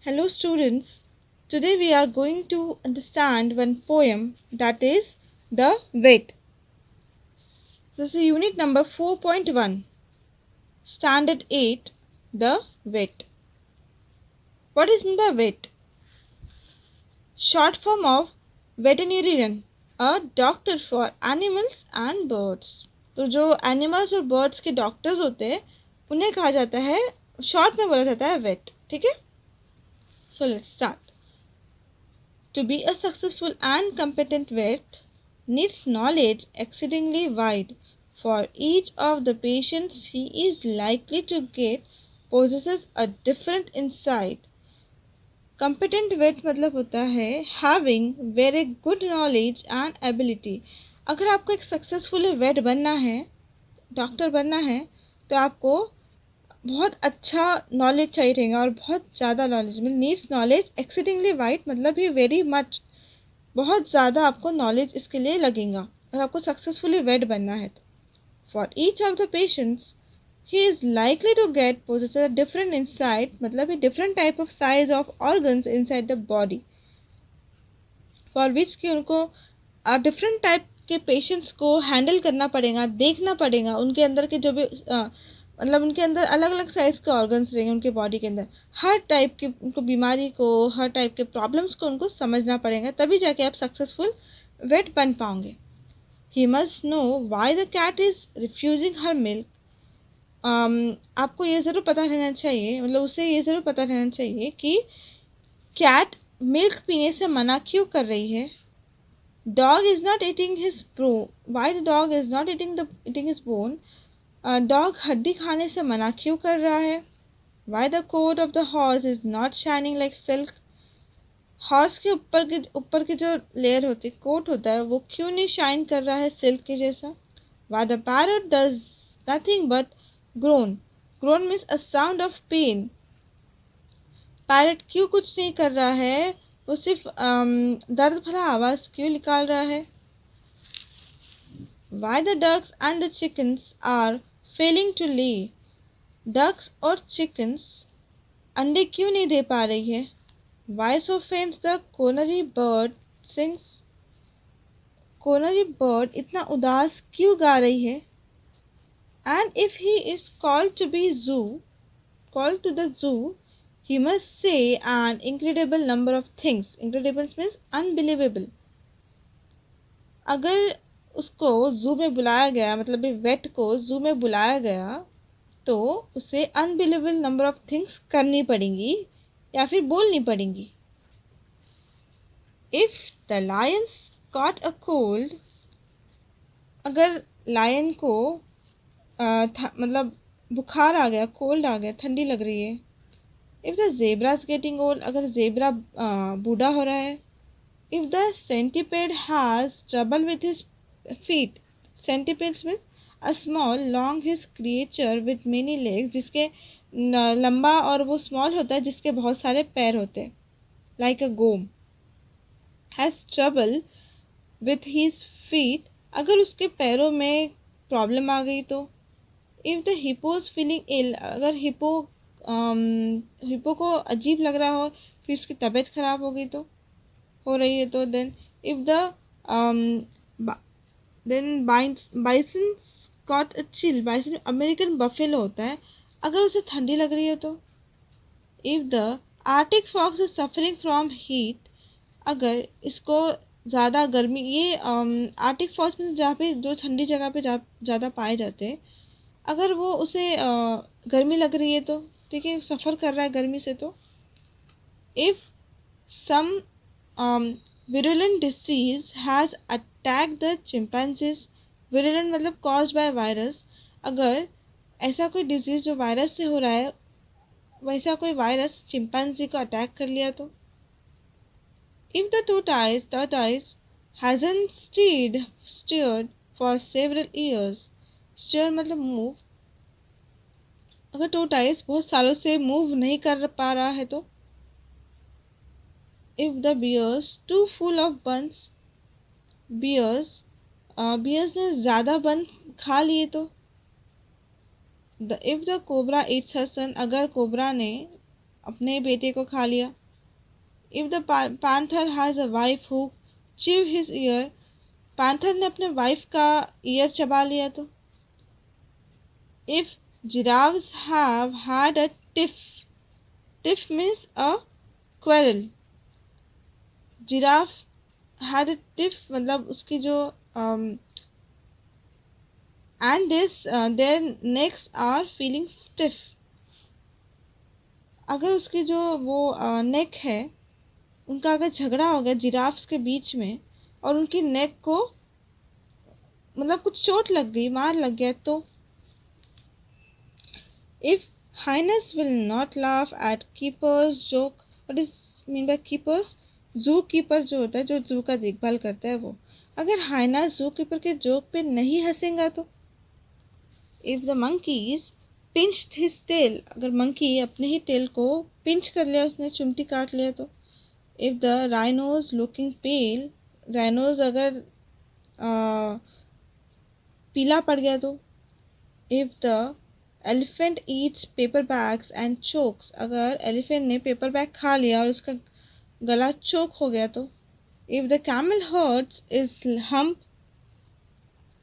Hello, students. Today we are going to understand one poem, that is The Wit. This is unit number 4.1, Standard 8, The Wit. What is meant by wit? Short form of veterinarian, a doctor for animals and birds. तो जो animals और birds के doctors होते हैं उन्हें कहा जाता है, शॉर्ट में बोला जाता है वेट. ठीक है, so let's start. To be a successful and competent vet needs knowledge exceedingly wide, for each of the patients he is likely to get possesses a different insight. Competent vet मतलब होता है having very good knowledge and ability. अगर आपको एक successful wait बनना है, doctor बनना है, तो आपको बहुत अच्छा नॉलेज चाहिए रहेगा और बहुत ज़्यादा नॉलेज मतलब नीड्स नॉलेज एक्सीडिंगली वाइड मतलब ही वेरी मच, बहुत ज़्यादा आपको नॉलेज इसके लिए लगेगा और आपको सक्सेसफुली वेट बनना है. तो for each of the patients he is likely to get पोजेस अ डिफरेंट इनसाइट मतलब different type of size of organs inside the body, for which कि उनको डिफरेंट टाइप के पेशेंट्स को हैंडल करना पड़ेगा, देखना पड़ेगा. उनके अंदर के जो भी मतलब उनके अंदर अलग अलग साइज के ऑर्गन्स रहेंगे उनके बॉडी के अंदर, हर टाइप की उनको बीमारी को, हर टाइप के प्रॉब्लम्स को उनको समझना पड़ेगा, तभी जाके आप सक्सेसफुल वेट बन पाओगे. He must know why the cat is refusing her milk. आपको ये ज़रूर पता रहना चाहिए, मतलब उसे ये ज़रूर पता रहना चाहिए कि कैट मिल्क पीने से मना क्यों कर रही है. Dog is not eating his bone. Why the dog is not eating his bone? Dog हड्डी खाने से मना क्यों कर रहा है. Why the coat of the horse is not shining like silk? Horse के ऊपर की जो लेयर होती है, कोट होता है, वो क्यों नहीं शाइन कर रहा है सिल्क के जैसा. Why the parrot does nothing but groan. Groan means a sound of pain. Parrot क्यों कुछ नहीं कर रहा है, वो सिर्फ दर्द भरा आवाज क्यों निकाल रहा है. Why the ducks and the chickens are failing to lay. Ducks और chickens अंडे क्यों नहीं दे पा रही है. Why so faint the canary bird sings. canary bird इतना उदास क्यों गा रही है. And if he is called to the zoo, he must say an incredible number of things. Incredible means unbelievable. अगर उसको जू में बुलाया गया, मतलब वेट को जू में बुलाया गया, तो उसे अनबिलीवेबल नंबर ऑफ थिंग्स करनी पड़ेंगी या फिर बोलनी पड़ेंगी. If the Lions caught a cold. अगर लायन को मतलब बुखार आ गया, कोल्ड आ गया, ठंडी लग रही है. If the zebra is getting old. अगर जेब्रा बूढ़ा हो रहा है. If the centipede has trouble with his feet. Centipedes means a small long his creature with many legs, जिसके लंबा और वो स्मॉल होता है, जिसके बहुत सारे पैर होते हैं, like a gome. Has trouble with his feet. अगर उसके पैरों में प्रॉब्लम आ गई तो. If the hippo is feeling ill. अगर हिप्पो को अजीब लग रहा हो, फिर उसकी तबीयत खराब हो गई तो, हो रही है तो. Then if the bison's got a chill. Bison American buffalo होता है, अगर उसे ठंडी लग रही है तो. If the arctic fox is suffering from heat. अगर इसको ज़्यादा गर्मी, ये आर्टिक फॉक्स में जहाँ पे जो ठंडी जगह पे ज़्यादा पाए जाते हैं, अगर वो उसे गर्मी लग रही है तो, ठीक है, सफ़र कर रहा है गर्मी से तो. If some virulent disease has attacked the chimpanzees. virulent मतलब caused by virus. अगर ऐसा कोई डिजीज जो वायरस से हो रहा है, वैसा कोई वायरस चिंपैंजी को अटैक कर लिया तो. If the tortoise hasn't steered for several years. steer मतलब move. अगर tortoise बहुत सालों से मूव नहीं कर पा रहा है तो. If the bears too full of buns. bears ने ज़्यादा बन खा लिए तो. if the cobra eats her son. अगर कोबरा ने अपने बेटे को खा लिया। If the panther has a wife who chew his year, panther ने अपने वाइफ का ईयर चबा लिया तो। If giraffes have had a tiff, tiff means a quarrel, giraffe had a tiff मतलब उसकी जो and their necks are feeling stiff, अगर उसकी जो वो नेक है उनका अगर झगड़ा हो गया जिराफ्स के बीच में और उनकी नेक को मतलब कुछ चोट लग गई, मार लग गया तो। If hyenas will not laugh at keeper's joke, what is mean by keepers, zoo keeper जो होता है जो जू का देखभाल करता है वो, अगर हाइना जू कीपर के जोक पे नहीं हंसेगा तो। If the monkeys pinched his tail, अगर मंकी अपने ही टेल को पिंच कर लिया, उसने चिमटी काट लिया तो। If the rhino's looking pale, rhino's अगर पीला पड़ गया तो। If the elephant eats paper bags and chokes, अगर एलिफेंट ने पेपर बैग खा लिया और उसका गला चोक हो गया तो। If the camel hurts its hump,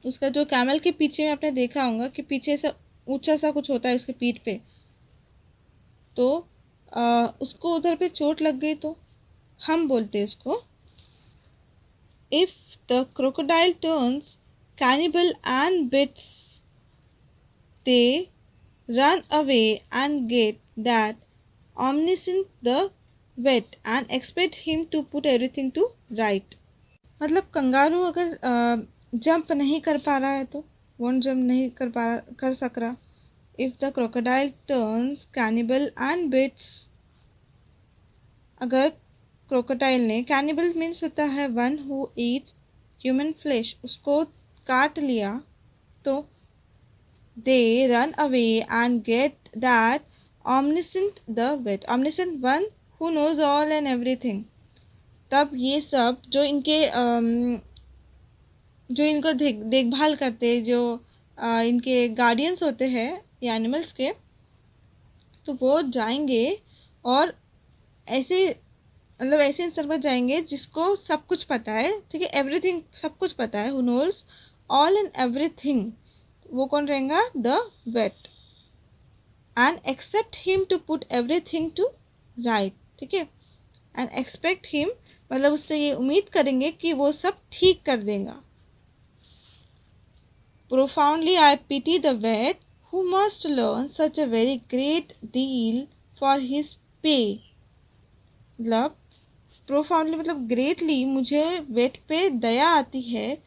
उसका जो कैमल के पीछे में आपने देखा होगा कि पीछे से ऊंचा सा कुछ होता है उसके पीठ पे, तो उसको उधर पे चोट लग गई तो हम बोलते हैं उसको। If the crocodile turns cannibal and bits, they run away and get that omniscient the vet and expect him to put everything to right, मतलब कंगारू अगर जंप नहीं कर पा रहा है तो, वोंट जंप नहीं कर सक रहा। If the crocodile turns cannibal and bits, अगर क्रोकोडाइल ने, कैनिबल मीन्स होता है one who Yeats human flesh, उसको काट लिया तो। They run away and get that omniscient the vet, omniscient one who knows all and everything, तब ये सब जो इनके जो इनको देखभाल करते, जो इनके गार्डियंस होते हैं ये एनिमल्स के, तो वो जाएंगे और ऐसे मतलब ऐसे इंसान पर जाएंगे जिसको सब कुछ पता है, ठीक है, एवरीथिंग सब कुछ पता है, who knows all and everything, वो कौन रहेगा, the vet, and expect him to put everything to right, ठीक है, एंड एक्सपेक्ट हिम मतलब उससे ये उम्मीद करेंगे कि वो सब ठीक कर देगा। Profoundly I pity the vet who must learn such a very great deal for his pay, मतलब प्रोफाउंडली मतलब ग्रेटली मुझे वेट पे दया आती है,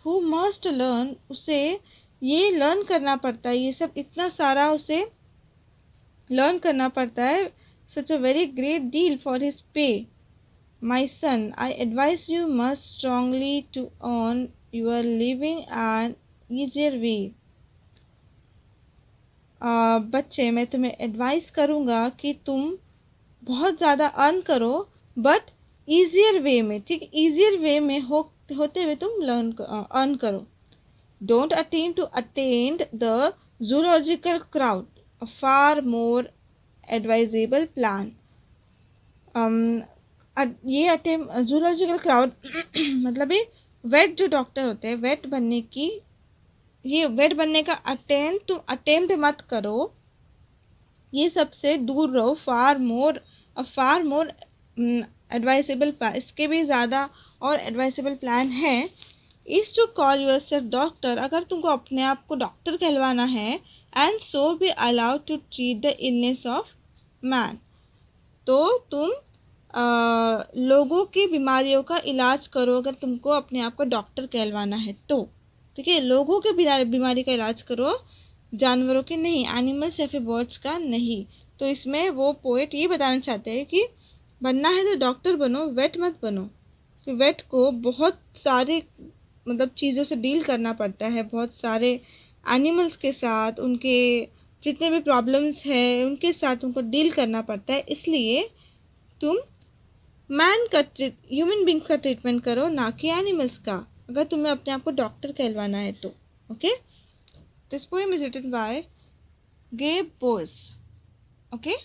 हु मस्ट लर्न उसे ये लर्न करना पड़ता है, ये सब इतना सारा उसे लर्न करना पड़ता है, such a very great deal for his pay. My son, I advise you most strongly to earn your living an easier way. बच्चे मैं तुम्हें एडवाइस करूँगा कि तुम बहुत ज़्यादा अर्न करो, बट ईजियर वे में, ठीक, ईजियर वे में होते हुए तुम अर्न करो। Don't attempt to attend the zoological crowd, a far more advisable plan. ये अटेम्प्ट जूलॉजिकल क्राउड मतलब ये वेट जो डॉक्टर होते हैं, वेट बनने की, ये वेट बनने का अटेम्प्ट मत करो, ये सबसे दूर रहो। फार मोर एडवाइसेबल प्लान, इसके भी ज़्यादा और एडवाइसेबल प्लान है, is to call yourself doctor, अगर तुमको अपने आप को डॉक्टर कहलवाना है, and so be allowed to treat the illness of man, तो तुम लोगों की बीमारियों का इलाज करो, अगर तुमको अपने आप को डॉक्टर कहलवाना है तो, ठीक है, लोगों के बीमारी का इलाज करो, जानवरों के नहीं, एनिमल्स या फिर बर्ड्स का नहीं। तो इसमें वो पोएट ये बताना चाहते हैं कि बनना है तो डॉक्टर बनो, वेट मत बनो, कि वेट को बहुत सारे मतलब चीज़ों से डील करना पड़ता है, बहुत सारे एनिमल्स के साथ, उनके जितने भी प्रॉब्लम्स हैं उनके साथ उनको डील करना पड़ता है, इसलिए तुम ह्यूमन बींग्स का ट्रीटमेंट करो, ना कि एनिमल्स का, अगर तुम्हें अपने आप को डॉक्टर कहलवाना है तो। Okay, this poem is written by गेब बोस। ओके।